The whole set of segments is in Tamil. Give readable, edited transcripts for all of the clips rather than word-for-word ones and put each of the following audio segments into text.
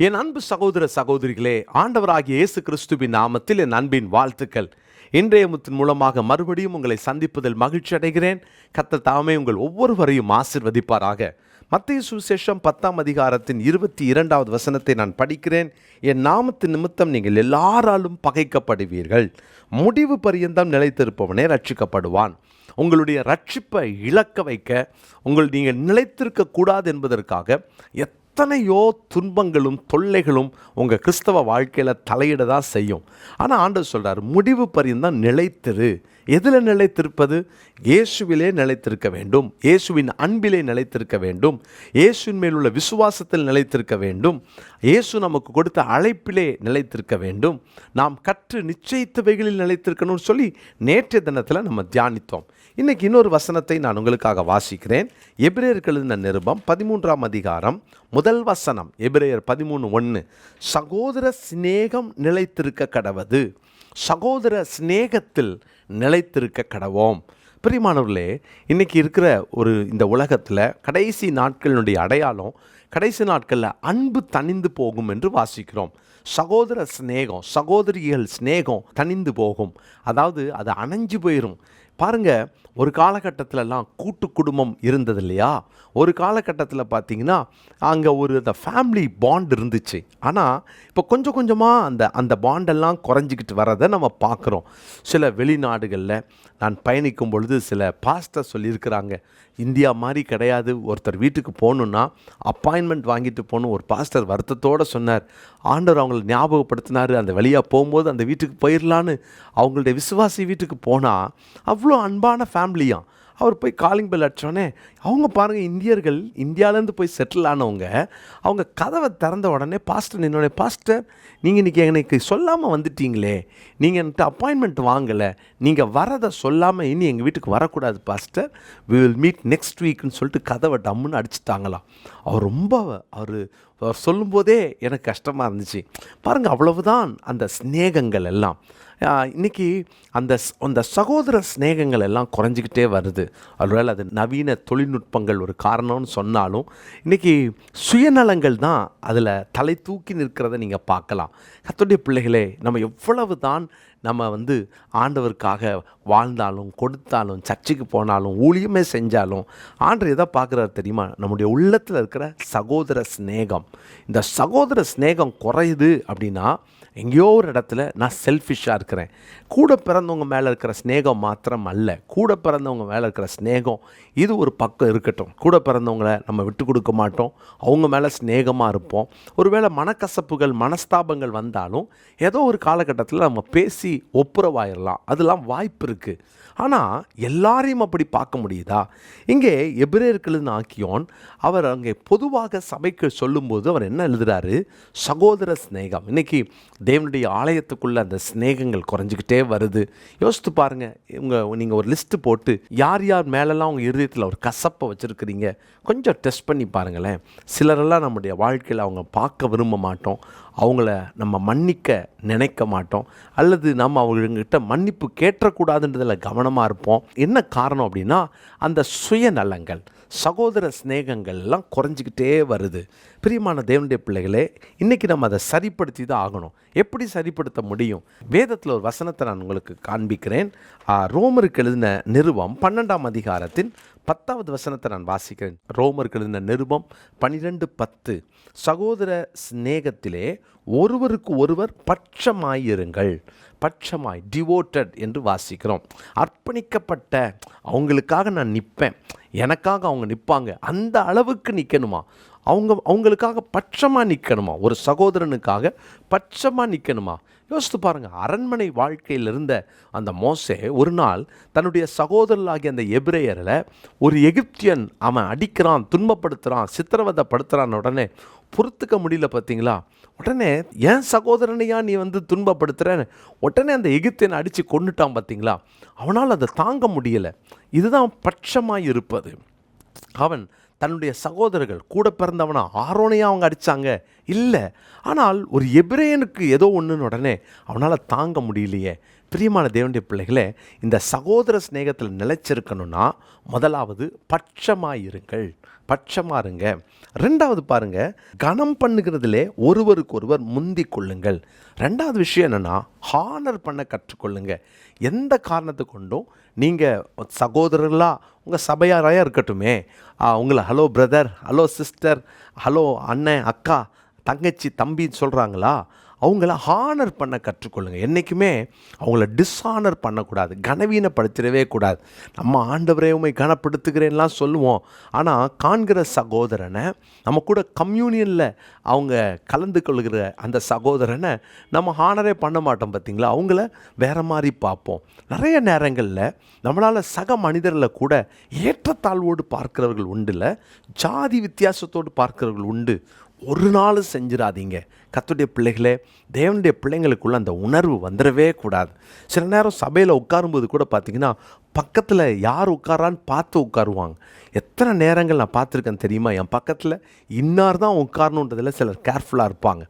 என் அன்பு சகோதர சகோதரிகளே, ஆண்டவராகிய இயேசு கிறிஸ்துவின் நாமத்தில் என் அன்பின் வாழ்த்துக்கள். இன்றைய முத்தின் மூலமாக மறுபடியும் உங்களை சந்திப்பதில் மகிழ்ச்சி அடைகிறேன். கர்த்தர் தாமே உங்கள் ஒவ்வொருவரையும் ஆசீர்வதிப்பாராக. மத்தேயு சுவிசேஷம் 10ஆம் அதிகாரத்தின் 22வது வசனத்தை நான் படிக்கிறேன். என் நாமத்தின் நிமித்தம் நீங்கள் எல்லாராலும் பகைக்கப்படுவீர்கள், முடிவு பரியந்தம் நிலைத்திருப்பவனே ரட்சிக்கப்படுவான். உங்களுடைய ரட்சிப்பை இழக்க வைக்க, நீங்கள் நிலைத்திருக்க கூடாது என்பதற்காக எத்தனையோ துன்பங்களும் தொல்லைகளும் உங்கள் கிறிஸ்தவ வாழ்க்கையில் தலையிட தான் செய்யும். ஆனால் ஆண்டவர் சொல்கிறார், முடிவு பரியந்தம் நிலைத்திரு. எதில் நிலைத்திருப்பது? இயேசுவிலே நிலைத்திருக்க வேண்டும், இயேசுவின் அன்பிலே நிலைத்திருக்க வேண்டும், இயேசுவின் மேல் உள்ள விசுவாசத்தில் நிலைத்திருக்க வேண்டும், இயேசு நமக்கு கொடுத்த அழைப்பிலே நிலைத்திருக்க வேண்டும், நாம் கற்று நிச்சயித்தவைகளில் நிலைத்திருக்கணும்னு சொல்லி நேற்றைய தினத்தில் நம்ம தியானித்தோம். இன்றைக்கி இன்னொரு வசனத்தை நான் உங்களுக்காக வாசிக்கிறேன். எபிரேயருக்கு எழுதின நிருபம் 13ஆம் அதிகாரம் முதல் வசனம். எபிரேயர் 13:1. சகோதர சிநேகம் நிலைத்திருக்க கடவது, சகோதர சிநேகத்தில் நிலைத்திருக்க கடவோம். பிரியமானவர்களே, இன்றைக்கி இருக்கிற இந்த உலகத்தில் கடைசி நாட்களினுடைய அடையாளம், கடைசி நாட்களில் அன்பு தணிந்து போகும் என்று வாசிக்கிறோம். சகோதர சிநேகம், சகோதரிகள் சிநேகம் தணிந்து போகும், அதாவது அது அணைஞ்சு போயிடும். பாருங்கள், ஒரு காலகட்டத்திலலாம் கூட்டு குடும்பம் இருந்தது இல்லையா? ஒரு காலகட்டத்தில் பார்த்திங்கன்னா அங்கே அந்த ஃபேமிலி பாண்ட் இருந்துச்சு. ஆனால் இப்போ கொஞ்சம் கொஞ்சமாக அந்த பாண்டெல்லாம் குறைஞ்சிக்கிட்டு வரதை நம்ம பார்க்குறோம். சில வெளிநாடுகளில் நான் பயணிக்கும் பொழுது சில பாஸ்டர் சொல்லியிருக்கிறாங்க, இந்தியா மாதிரி கிடையாது, ஒருத்தர் வீட்டுக்கு போகணுன்னா அப்பாயின்மெண்ட் வாங்கிட்டு போகணும். ஒரு பாஸ்டர் வருத்தத்தோடு சொன்னார், ஆண்டவர் அவங்களை ஞாபகப்படுத்தினார், அந்த வழியாக போகும்போது அந்த வீட்டுக்கு போயிடலான்னு அவங்களுடைய விசுவாசி வீட்டுக்கு போனால் அவ்வளோ அன்பான ஃபேமிலியாக. அவர் போய் காலிங் பெல் அடித்தோடனே அவங்க பாருங்கள், இந்தியர்கள் இந்தியாவிலேருந்து போய் செட்டில் ஆனவங்க, அவங்க கதவை திறந்த உடனே பாஸ்டர் நின்னோடனே, பாஸ்டர் நீங்கள் இன்றைக்கி எனக்கு சொல்லாமல் வந்துட்டீங்களே, நீங்கள் என்கிட்ட அப்பாயின்மெண்ட் வாங்கலை, நீங்கள் வரதை சொல்லாமல் இனி எங்கள் வீட்டுக்கு வரக்கூடாது pastor, we will meet next வீக்னு சொல்லிட்டு கதவை டம்முன்னு அடிச்சுட்டாங்களாம். அவர் சொல்லும்போதே எனக்கு கஷ்டமாக இருந்துச்சு. பாருங்கள், அவ்வளவுதான் அந்த ஸ்நேகங்கள் எல்லாம். இன்றைக்கி அந்த சகோதர ஸ்நேகங்கள் எல்லாம் குறைஞ்சிக்கிட்டே வருது. ஒருவேளை அது நவீன தொழில்நுட்பங்கள் ஒரு காரணம்னு சொன்னாலும் இன்றைக்கி சுயநலங்கள் தான் அதில் தலை தூக்கி நிற்கிறத நீங்கள் பார்க்கலாம். கர்த்தருடைய பிள்ளைகளே, நம்ம எவ்வளவு தான் நம்ம ஆண்டவருக்காக வாழ்ந்தாலும், கொடுத்தாலும், சர்ச்சுக்கு போனாலும், ஊழியமே செஞ்சாலும் ஆண்டவர் எதை பார்க்குறாரு தெரியுமா? நம்முடைய உள்ளத்தில் இருக்கிற சகோதர ஸ்நேகம். இந்த சகோதர ஸ்நேகம் குறையுது அப்படின்னா எங்கேயோ ஒரு இடத்துல நான் செல்ஃபிஷாக இருக்கிறேன். கூட பிறந்தவங்க மேலே இருக்கிற ஸ்நேகம் மாத்திரம் அல்ல, கூட பிறந்தவங்க மேலே இருக்கிற ஸ்நேகம் இது ஒரு பக்கம் இருக்கட்டும். கூட பிறந்தவங்களை நம்ம விட்டு கொடுக்க மாட்டோம், அவங்க மேலே ஸ்நேகமாக இருப்போம். ஒருவேளை மனக்கசப்புகள், மனஸ்தாபங்கள் வந்தாலும் ஏதோ ஒரு காலகட்டத்தில் நம்ம பேசி ஒப்புரவாயிடலாம், அதெல்லாம் வாய்ப்பு இருக்குது. ஆனால் எல்லாரையும் அப்படி பார்க்க முடியுதா? இங்கே எபிரேயருக்கு ஆக்கியோன் அவர் அங்கே பொதுவாக சபைக்கு சொல்லும்போது அவர் என்ன எழுதுகிறாரு? சகோதர ஸ்நேகம். இன்றைக்கி தேவனுடைய ஆலயத்துக்குள்ளே அந்த ஸ்நேகங்கள் குறைஞ்சிக்கிட்டே வருது. யோசித்து பாருங்கள், நீங்கள் ஒரு லிஸ்ட்டு போட்டு யார் யார் மேலெல்லாம் உங்கள் இருதயத்தில் ஒரு கசப்பை வச்சுருக்கிறீங்க கொஞ்சம் டெஸ்ட் பண்ணி பாருங்களேன். சிலரெல்லாம் நம்முடைய வாழ்க்கையில் அவங்க பார்க்க விரும்ப மாட்டோம், அவங்கள நம்ம மன்னிக்க நினைக்க மாட்டோம், அல்லது நம்ம அவங்ககிட்ட மன்னிப்பு கேட்டக்கூடாதுன்றதில் கவனமாக இருப்போம். என்ன காரணம் அப்படின்னா அந்த சுயநலங்கள், சகோதர ஸ்நேகங்கள் எல்லாம் குறைஞ்சிக்கிட்டே வருது. பிரியமான தேவனுடைய பிள்ளைகளே, இன்றைக்கி நம்ம அதை சரிப்படுத்தி தான் ஆகணும். எப்படி சரிப்படுத்த முடியும்? வேதத்தில் ஒரு வசனத்தை நான் உங்களுக்கு காண்பிக்கிறேன். ரோமருக்கு எழுதின நிருபம் 12ஆம் அதிகாரத்தின் 10வது வசனத்தை நான் வாசிக்கிறேன். ரோமருக்கு எழுதின நிருபம் 12:10. சகோதர ஸ்நேகத்திலே ஒருவருக்கு ஒருவர் பட்சமாயிருங்கள். பட்சமாய், டிவோட்டட் என்று வாசிக்கிறோம். அர்ப்பணிக்கப்பட்ட, அவங்களுக்காக நான் நிற்பேன், எனக்காக அவங்க நிற்பாங்க, அந்த அளவுக்கு நிற்கணுமா? அவங்களுக்காக பட்சமாக நிற்கணுமா? ஒரு சகோதரனுக்காக பட்சமாக நிற்கணுமா? யோசித்து பாருங்கள். அரண்மனை வாழ்க்கையில் இருந்த அந்த மோசே ஒரு நாள் தன்னுடைய சகோதரர்களாகிய அந்த எபிரேயரில் ஒரு எகிப்தியன் அவன் அடிக்கிறான், துன்பப்படுத்துகிறான், சித்திரவதைப்படுத்துகிறான். உடனே பொறுத்துக்க முடியல பார்த்தீங்களா? உடனே ஏன் சகோதரனையா நீ துன்பப்படுத்துகிறேன்னு உடனே அந்த எகிப்தியனை அடித்து கொண்டுட்டான் பார்த்தீங்களா? அவனால் அதை தாங்க முடியலை. இதுதான் பட்சமாக இருப்பது. அவன் தன்னுடைய சகோதரர்கள், கூட பிறந்தவனா ஆரோனையாக அவங்க அடித்தாங்க இல்லை, ஆனால் ஒரு எபிரேயனுக்கு ஏதோ ஒன்றுன்னு உடனே அவனால் தாங்க முடியலையே. பிரியமான தேவனுடைய பிள்ளைகளே, இந்த சகோதர சிநேகத்தில் நிலைச்சிருக்கணும்னா முதலாவது பட்சமாயிருங்கள், பட்சமா இருங்க. ரெண்டாவது பாருங்க, கனம் பண்ணுகிறதிலே ஒருவருக்கு ஒருவர் முந்தி கொள்ளுங்கள். ரெண்டாவது விஷயம் என்னன்னா, ஹானர் பண்ண கற்றுக்கொள்ளுங்க. எந்த காரணத்தை கொண்டும் நீங்கள் சகோதரர்களாக உங்கள் சபையாராக இருக்கட்டுமே, உங்களை hello brother, hello sister, hello அண்ணன், அக்கா, தங்கச்சி, தம்பின்னு சொல்கிறாங்களா, அவங்கள ஹானர் பண்ண கற்றுக்கொள்ளுங்க. என்றைக்குமே அவங்கள டிஸ்ஹானர் பண்ணக்கூடாது, கனவீனப்படுத்திடவே கூடாது. நம்ம ஆண்டவரே உம்மை கனப்படுத்துகிறேன்லாம் சொல்லுவோம், ஆனால் காண்கிற சகோதரனை, நம்ம கூட கம்யூனியனில் அவங்க கலந்து கொள்கிற அந்த சகோதரனை நம்ம ஹானரே பண்ண மாட்டோம். பார்த்திங்களா, அவங்கள வேறு மாதிரி பார்ப்போம். நிறைய நேரங்களில் நம்மளால் சக மனிதரில் கூட ஏற்றத்தாழ்வோடு பார்க்கிறவர்கள் உண்டுல, ஜாதி வித்தியாசத்தோடு பார்க்கிறவர்கள் உண்டு. ஒரு நாள் செஞ்சிடாதீங்க. கர்த்தருடைய பிள்ளைகளே, தேவனுடைய பிள்ளைங்களுக்குள்ள அந்த உணர்வு வந்துடவே கூடாது. சில நேரம் சபையில் உட்காரும்போது கூட பார்த்திங்கன்னா, பக்கத்தில் யார் உட்காரான்னு பார்த்து உட்காருவாங்க. எத்தனை நேரங்கள் நான் பார்த்துருக்கேன் தெரியுமா, என் பக்கத்தில் இன்னார் தான் உட்காரணுன்றதில் சிலர் கேர்ஃபுல்லாக இருப்பாங்க.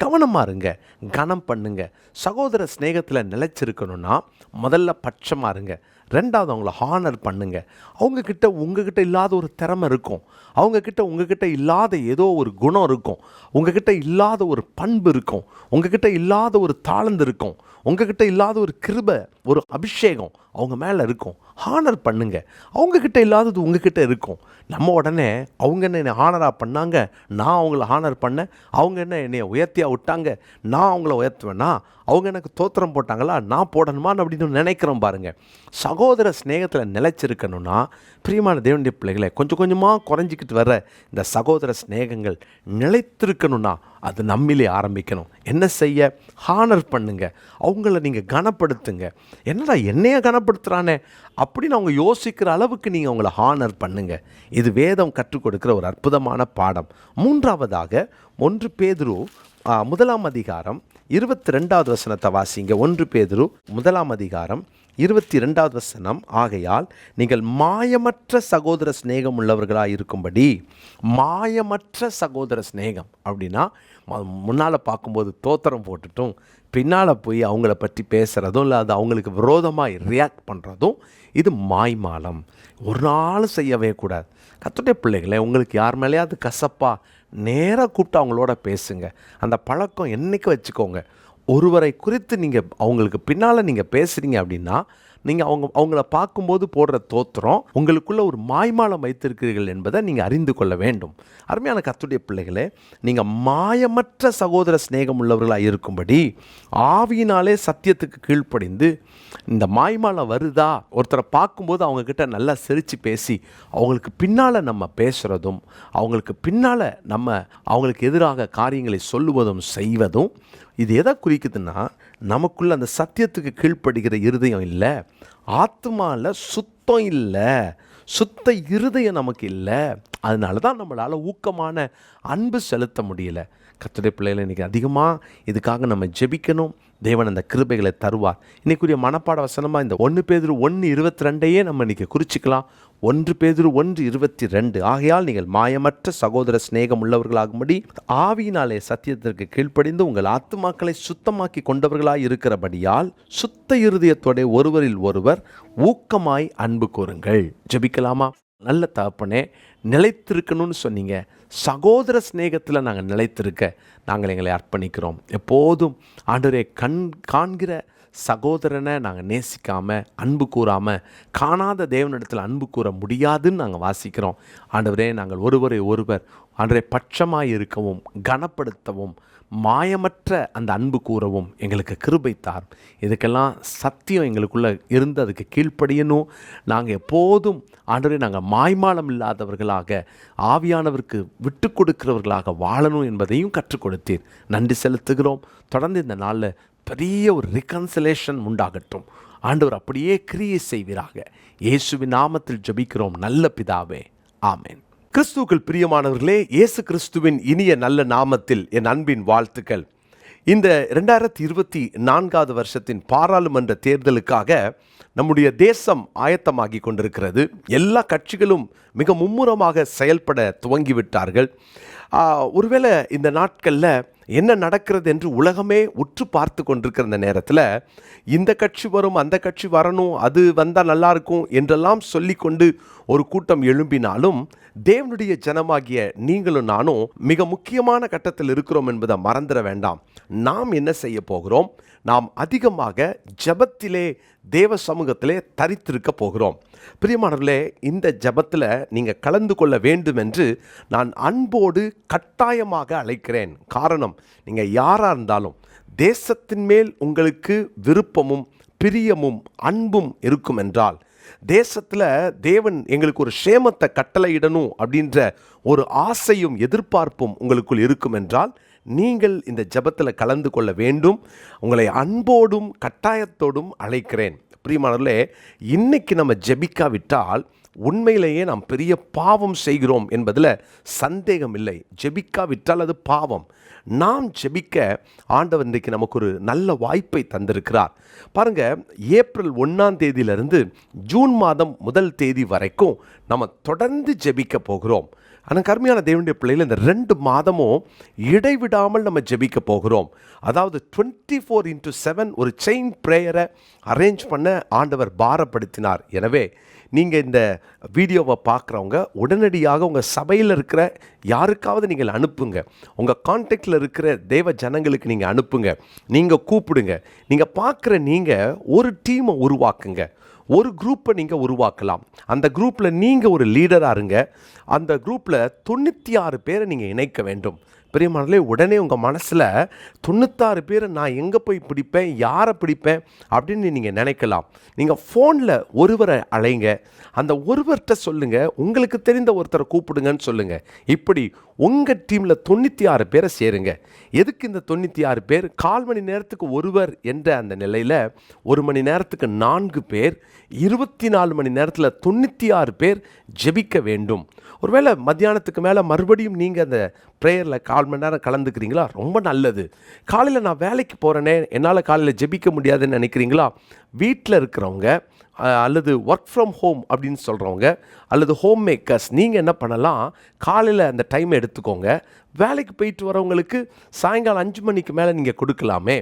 கவனமாக இருங்க, கனம் பண்ணுங்க. சகோதர ஸ்நேகத்தில் நிலைச்சிருக்கணும்னா முதல்ல பட்சமாக இருங்க. ரெண்டாவது, அவங்கள ஹானர் பண்ணுங்க. அவங்கக்கிட்ட உங்ககிட்ட இல்லாத ஒரு திறமை இருக்கும், அவங்கக்கிட்ட உங்ககிட்ட இல்லாத ஏதோ ஒரு குணம் இருக்கும், உங்ககிட்ட இல்லாத ஒரு பண்பு இருக்கும், உங்ககிட்ட இல்லாத ஒரு தாளந்து இருக்கும், உங்ககிட்ட இல்லாத ஒரு கிருபை, ஒரு அபிஷேகம் அவங்க மேலே இருக்கும். ஹானர் பண்ணுங்க. அவங்கக்கிட்ட இல்லாதது உங்ககிட்ட இருக்கும். நம்ம உடனே அவங்க என்ன என்னை ஹானராக பண்ணாங்க, நான் அவங்கள ஹானர் பண்ணேன், அவங்க என்ன என்னை உயர்த்தியாக விட்டாங்க, நான் அவங்கள உயர்த்துவேன்னா, அவங்க எனக்கு தோத்திரம் போட்டாங்களா, நான் போடணுமான்னு அப்படின்னு நினைக்கிறோம் பாருங்கள். சகோதர ஸ்நேகத்தில் நிலைச்சிருக்கணும்னா பிரியமான தேவனுடைய பிள்ளைகளை, கொஞ்சம் கொஞ்சமாக குறைஞ்சிக்கிட்டு வர இந்த சகோதர ஸ்நேகங்கள் நிலைத்திருக்கணும்னா அது நம்மிலே ஆரம்பிக்கணும். என்ன செய்ய? ஹானர் பண்ணுங்க. அவங்கள நீங்கள் கனப்படுத்துங்க. என்னடா என்னைய கனப்படுத்துகிறானே அப்படின்னு அவங்க யோசிக்கிற அளவுக்கு நீங்கள் அவங்கள ஹானர் பண்ணுங்க. இது வேதம் கற்றுக் கொடுக்கிற ஒரு அற்புதமான பாடம். மூன்றாவதாக 1 பேதுரு 1 அதிகாரம் 22வது வசனத்தை வாசிங்க. 1 பேதுரு 1 அதிகாரம் 22வது வசனம். ஆகையால் நீங்கள் மாயமற்ற சகோதர சிநேகம் உள்ளவர்களாக இருக்கும்படி. மாயமற்ற சகோதர சிநேகம் அப்படின்னா, முன்னால் பார்க்கும்போது தோத்திரம் போட்டுட்டும் பின்னால் போய் அவங்கள பற்றி பேசுகிறதும் இல்லை, அது அவங்களுக்கு விரோதமாக ரியாக்ட் பண்ணுறதும் இது மாய்மாலம். ஒரு நாள் செய்யவே கூடாது. கர்த்தருடைய பிள்ளைகளை, உங்களுக்கு யார் மேலேயாவது கசப்பா நேராக கூப்பிட்டு அவங்களோட பேசுங்க. அந்த பழக்கம் என்றைக்கு வச்சுக்கோங்க. ஒருவரை குறித்து நீங்கள் அவங்களுக்கு பின்னால் நீங்கள் பேசுகிறீங்க அப்படின்னா, நீங்கள் அவங்கள பார்க்கும்போது போடுற தோத்திரம் உங்களுக்குள்ள ஒரு மாய்மாலம் வைத்திருக்கிறீர்கள் என்பதை நீங்கள் அறிந்து கொள்ள வேண்டும். அருமையான கர்த்தருடைய பிள்ளைகளே, நீங்கள் மாயமற்ற சகோதர சிநேகம் உள்ளவர்களாக இருக்கும்படி ஆவியினாலே சத்தியத்துக்கு கீழ்ப்படிந்து. இந்த மாய்மாலம் வருதா, ஒருத்தரை பார்க்கும்போது அவங்கக்கிட்ட நல்லா சிரித்து பேசி அவங்களுக்கு பின்னால் நம்ம பேசுகிறதும், அவங்களுக்கு பின்னால் நம்ம அவங்களுக்கு எதிராக காரியங்களை சொல்லுவதும் செய்வதும், இது எதை குறிக்குதுன்னா, நமக்குள்ள அந்த சத்தியத்துக்கு கீழ்ப்படுகிற இருதயம் இல்லை, ஆத்மாவில் சுத்தம் இல்லை, சுத்த இருதயம் நமக்கு இல்லை. அதனால தான் நம்மளால் ஊக்கமான அன்பு செலுத்த முடியல. கர்த்தருடைய பிள்ளைகளை, இன்றைக்கி அதிகமாக இதுக்காக நம்ம ஜெபிக்கணும். தேவன் அந்த கிருபைகளை தருவார். இன்றைக்குரிய மனப்பாட வசனமாக இந்த 1 பேதுரு 1:22 நம்ம இன்றைக்கி குறிச்சிக்கலாம். 1 பேதுரு 1:22. ஆகையால் நீங்கள் மாயமற்ற சகோதர சிநேகம் உள்ளவர்களாகும்படி ஆவியினாலே சத்தியத்திற்கு கீழ்ப்படிந்து உங்கள் ஆத்துமாக்களை சுத்தமாக்கி கொண்டவர்களாய் இருக்கிறபடியால் சுத்த இருதயத்தோட ஒருவரில் ஒருவர் ஊக்கமாய் அன்பு கூறுங்கள். ஜெபிக்கலாமா? நல்ல தகப்பனே, நிலைத்திருக்கணும்னு சொன்னீங்க. சகோதர சிநேகத்தில் நாங்கள் நிலைத்திருக்க நாங்கள் எங்களை அர்ப்பணிக்கிறோம். எப்போதும் ஆண்டவரே, காண்கிற சகோதரனை நாங்கள் நேசிக்காமல் அன்பு கூறாமல் காணாத தேவனிடத்தில் அன்பு கூற முடியாதுன்னு நாங்கள் வாசிக்கிறோம். ஆண்டவரே, நாங்கள் ஒருவரை ஒருவர் ஆண்டவரே பட்சமாக இருக்கவும் கனப்படுத்தவும் மாயமற்ற அந்த அன்பு கூறவும் எங்களுக்கு கிருபை தார். இதுக்கெல்லாம் சத்தியம் எங்களுக்குள்ளே இருந்து அதுக்கு கீழ்ப்படியணும். நாங்கள் எப்போதும் ஆண்டவரே, நாங்கள் மாய்மாலம் இல்லாதவர்களாக ஆவியானவருக்கு விட்டு கொடுக்கிறவர்களாக வாழணும் என்பதையும் கற்றுக் கொடுத்தீர். நன்றி செலுத்துகிறோம். தொடர்ந்து இந்த நாளில் பெரிய ஒரு ரிகன்சிலேஷன் உண்டாகட்டும். ஆண்டவர் அப்படியே கிரியை செய்வீராக. இயேசுவின் நாமத்தில் ஜெபிக்கிறோம் நல்ல பிதாவே, ஆமென். கிறிஸ்துவுக்குள் பிரியமானவர்களே, இயேசு கிறிஸ்துவின் இனிய நல்ல நாமத்தில் என் அன்பின் வாழ்த்துக்கள். இந்த 2024 வருஷத்தின் பாராளுமன்ற தேர்தலுக்காக நம்முடைய தேசம் ஆயத்தமாகி கொண்டிருக்கிறது. எல்லா கட்சிகளும் மிக மும்முரமாக செயல்பட துவங்கிவிட்டார்கள். ஒருவேளை இந்த நாட்களில் என்ன நடக்கிறது என்று உலகமே உற்று பார்த்து கொண்டிருக்கிற இந்த நேரத்தில் இந்த கட்சி வரும், அந்த கட்சி வரணும், அது வந்தால் நல்லா இருக்கும் என்றெல்லாம் சொல்லிக்கொண்டு ஒரு கூட்டம் எழும்பினாலும் தேவனுடைய ஜனமாகிய நீங்களும் நானும் மிக முக்கியமான கட்டத்தில் இருக்கிறோம் என்பதை மறந்துட வேண்டாம். நாம் என்ன செய்ய போகிறோம்? நாம் அதிகமாக ஜெபத்திலே, தேவ சமூகத்திலே தரித்திருக்க போகிறோம். பிரியமானவர்களே, இந்த ஜெபத்தில் நீங்கள் கலந்து கொள்ள வேண்டும் என்று நான் அன்போடு கட்டாயமாக அழைக்கிறேன். காரணம், நீங்கள் யாராக இருந்தாலும் தேசத்தின் மேல் உங்களுக்கு விருப்பமும் பிரியமும் அன்பும் இருக்கும் என்றால், தேசத்தில் தேவன் எங்களுக்கு ஒரு சேமத்தை கட்டளையிடணும் அப்படின்ற ஒரு ஆசையும் எதிர்பார்ப்பும் உங்களுக்குள் இருக்கும் என்றால், நீங்கள் இந்த ஜெபத்தில் கலந்து கொள்ள வேண்டும். உங்களை அன்போடும் கட்டாயத்தோடும் அழைக்கிறேன். பிரியமானவர்களே, இன்னைக்கு நம்ம ஜெபிக்காவிட்டால் உண்மையிலேயே நாம் பெரிய பாவம் செய்கிறோம் என்பதில் சந்தேகம் இல்லை. ஜெபிக்காவிட்டால் அது பாவம். நாம் ஜெபிக்க ஆண்டவர் இன்றைக்கு நமக்கு ஒரு நல்ல வாய்ப்பை தந்திருக்கிறார். பாருங்க, ஏப்ரல் 1ஆம் தேதியிலிருந்து ஜூன் மாதம் 1 தேதி வரைக்கும் நம்ம தொடர்ந்து ஜெபிக்க போகிறோம். ஆனால் கருமையான தேவனுடைய பிள்ளைகள், இந்த 2 மாதமும் இடைவிடாமல் நம்ம ஜெபிக்க போகிறோம். அதாவது 24/7 ஒரு செயின் ப்ரேயரை அரேஞ்ச் பண்ண ஆண்டவர் பாரப்படுத்தினார். எனவே நீங்கள் இந்த வீடியோவை பார்க்குறவங்க உடனடியாக உங்கள் சபையில் இருக்கிற யாருக்காவது நீங்கள் அனுப்புங்க. உங்கள் கான்டாக்டில் இருக்கிற தேவ ஜனங்களுக்கு நீங்கள் அனுப்புங்க. நீங்கள் கூப்பிடுங்க. நீங்கள் பார்க்குற நீங்கள் ஒரு டீமை உருவாக்குங்க. ஒரு குரூப்பை நீங்கள் உருவாக்கலாம். அந்த குரூப்பில் நீங்கள் ஒரு லீடராக இருங்க. அந்த குரூப்பில் 96 பேரை நீங்கள் இணைக்க வேண்டும். பிரியமானவர்களே, உடனே உங்கள் மனசில் 96 பேரை நான் எங்கே போய் பிடிப்பேன், யாரை பிடிப்பேன் அப்படின்னு நீங்கள் நினைக்கலாம். நீங்கள் ஃபோனில் ஒருவரை அழைங்க. அந்த ஒருவர்கிட்ட சொல்லுங்கள், உங்களுக்கு தெரிந்த ஒருத்தரை கூப்பிடுங்கன்னு சொல்லுங்கள். இப்படி உங்கள் டீமில் 96 பேரை சேருங்க. எதுக்கு இந்த 96 பேர்? 1/4 மணி நேரத்துக்கு ஒருவர் என்ற அந்த நிலையில் 1 மணி நேரத்துக்கு 4 பேர், 24 மணி நேரத்தில் 96 பேர் ஜெபிக்க வேண்டும். ஒருவேளை மத்தியானத்துக்கு மேலே மறுபடியும் நீங்கள் அந்த ப்ரேயரில் 1/4 மணி நேரம் கலந்துக்கிறீங்களா? ரொம்ப நல்லது. காலையில் நான் வேலைக்கு போகிறேனே, என்னால் காலையில் ஜெபிக்க முடியாதுன்னு நினைக்கிறீங்களா? வீட்டில் இருக்கிறவங்க அல்லது ஒர்க் ஃப்ரம் ஹோம் அப்படின்னு சொல்கிறவங்க அல்லது ஹோம் மேக்கர்ஸ், நீங்கள் என்ன பண்ணலாம், காலையில் அந்த டைமை எடுத்துக்கோங்க. வேலைக்கு போயிட்டு வரவங்களுக்கு சாயங்காலம் 5 மணிக்கு மேலே நீங்கள் கொடுக்கலாமே.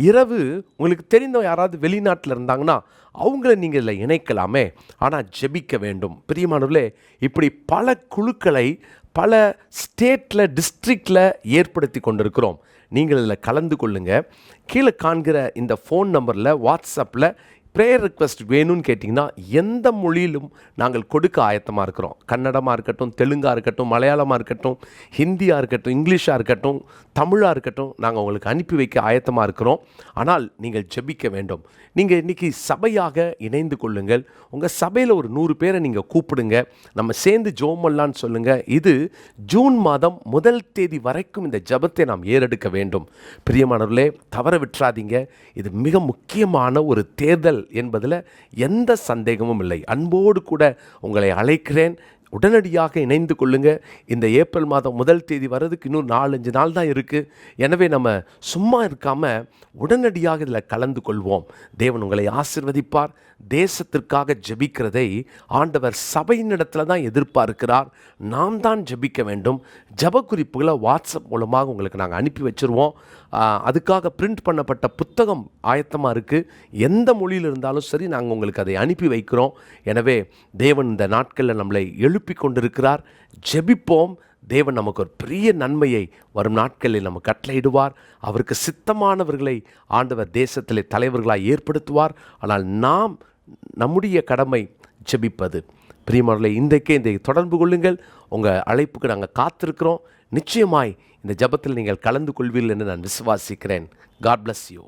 இரவு உங்களுக்கு தெரிந்த யாராவது வெளிநாட்டில் இருந்தாங்கன்னா அவங்கள நீங்கள் இதில் இணைக்கலாமே. ஆனால் ஜெபிக்க வேண்டும். பிரியமானவர்களே, இப்படி பல குழுக்களை பல ஸ்டேட்டில், டிஸ்ட்ரிக்டில் ஏற்படுத்தி கொண்டிருக்கிறோம். நீங்கள் இதில் கலந்து கொள்ளுங்கள். கீழே காண்கிற இந்த ஃபோன் நம்பரில் வாட்ஸ்அப்பில் ப்ரேயர் ரிக்வெஸ்ட் வேணும்னு கேட்டிங்கன்னா எந்த மொழியிலும் நாங்கள் கொடுக்க ஆயத்தமாக இருக்கிறோம். கன்னடமாக இருக்கட்டும், தெலுங்காக இருக்கட்டும், மலையாளமாக இருக்கட்டும், ஹிந்தியாக இருக்கட்டும், இங்கிலீஷாக இருக்கட்டும், தமிழாக இருக்கட்டும், நாங்கள் உங்களுக்கு அனுப்பி வைக்க ஆயத்தமாக இருக்கிறோம். ஆனால் நீங்கள் ஜெபிக்க வேண்டும். நீங்கள் இன்றைக்கி சபையாக இணைந்து கொள்ளுங்கள். உங்கள் சபையில் ஒரு 100 பேரை நீங்கள் கூப்பிடுங்க. நம்ம சேர்ந்து ஜெபம் பண்ணலான்னு சொல்லுங்கள். இது ஜூன் மாதம் 1 தேதி வரைக்கும் இந்த ஜெபத்தை நாம் ஏறெடுக்க வேண்டும். பிரியமானவர்களே, தவற விட்டுறாதீங்க. இது மிக முக்கியமான ஒரு தேர்தல் என்பதில் எந்த சந்தேகமும் இல்லை. அன்போடு கூட உங்களை அழைக்கிறேன். உடனடியாக இணைந்து கொள்ளுங்க. இந்த ஏப்ரல் மாதம் 1 தேதி வர்றதுக்கு இன்னும் 4-5 நாள் தான் இருக்குது. எனவே நம்ம சும்மா இருக்காமல் உடனடியாக இதில் கலந்து கொள்வோம். தேவன் உங்களை ஆசீர்வதிப்பார். தேசத்திற்காக ஜெபிக்கிறதை ஆண்டவர் சபையினிடத்தில் தான் எதிர்பார்க்கிறார். நாம் தான் ஜெபிக்க வேண்டும். ஜெப குறிப்புகளை வாட்ஸ்அப் மூலமாக உங்களுக்கு நாங்கள் அனுப்பி வச்சுருவோம். அதுக்காக பிரிண்ட் பண்ணப்பட்ட புத்தகம் ஆயத்தமாக இருக்குது. எந்த மொழியில் இருந்தாலும் சரி, நாங்கள் உங்களுக்கு அதை அனுப்பி வைக்கிறோம். எனவே தேவன் இந்த நாட்களில் நம்மளை எழுப்பி கொண்டிருக்கிறார். ஜெபிப்போம். தேவன் நமக்கு ஒரு பெரிய நன்மையை வரும் நாட்களில் நம்ம கட்டளையிடுவார். அவருக்கு சித்தமானவர்களை ஆண்டவர் தேசத்திலே தலைவர்களாக ஏற்படுத்துவார். ஆனால் நாம் நம்முடைய கடமை ஜெபிப்பது. பிரியமானவர்களே, இன்றைக்கே இதை தொடர்பு கொள்ளுங்கள். உங்கள் அழைப்புக்கு நாங்கள் காத்திருக்கிறோம். நிச்சயமாய் இந்த ஜெபத்தில் நீங்கள் கலந்து கொள்வீர்கள் என்று நான் விசுவாசிக்கிறேன். God bless you.